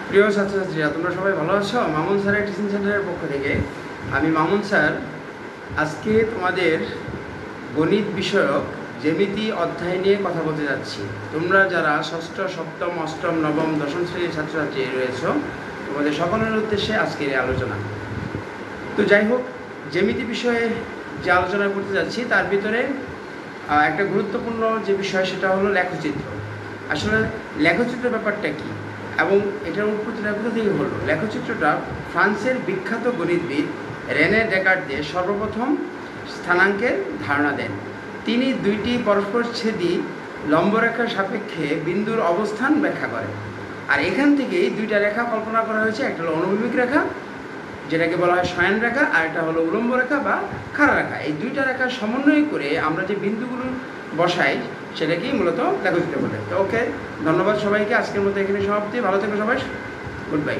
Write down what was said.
প্রিয় ছাত্রছাত্রীরা, তোমরা সবাই ভালো আছো? মামুন স্যারের টিচিং সেন্টারের পক্ষ থেকে আমি মামুন স্যার আজকে তোমাদের গণিত বিষয়ক জ্যামিতি অধ্যায় নিয়ে কথা বলতে যাচ্ছি। তোমরা যারা ষষ্ঠ, সপ্তম, অষ্টম, নবম, দশম শ্রেণীর ছাত্রছাত্রী রয়েছো, তোমাদের সকলের উদ্দেশ্যে আজকের এই আলোচনা। তো যাই হোক, জ্যামিতি বিষয়ে যে আলোচনা করতে যাচ্ছি তার ভিতরে একটা গুরুত্বপূর্ণ যে বিষয় সেটা হলো লেখচিত্র। আসলে লেখচিত্র ব্যাপারটা কী এবং এটার উৎপত্তিটা কোথা থেকে হলো? লেখচিত্রটা ফ্রান্সের বিখ্যাত গণিতবিদ রেনে ডেকার্তে সর্বপ্রথম স্থানাঙ্কের ধারণা দেন। তিনি দুইটি পরস্পরচ্ছেদী লম্বরেখার সাপেক্ষে বিন্দুর অবস্থান ব্যাখ্যা করেন। আর এখান থেকেই দুইটা রেখা কল্পনা করা হয়েছে। একটা হলো অনুভূমিক রেখা, যেটাকে বলা হয় শয়ন রেখা, আর একটা হলো উলম্ব রেখা বা খাড়া রেখা। এই দুইটা রেখা সমন্বয় করে আমরা যে বিন্দুগুলো বসাই সেটাকেই মূলত লেখচিত্র বলে। তো ওকে, ধন্যবাদ সবাইকে। আজকের মতো এখানে সমাপ্তি। ভালো থেকো সবাই, গুড বাই।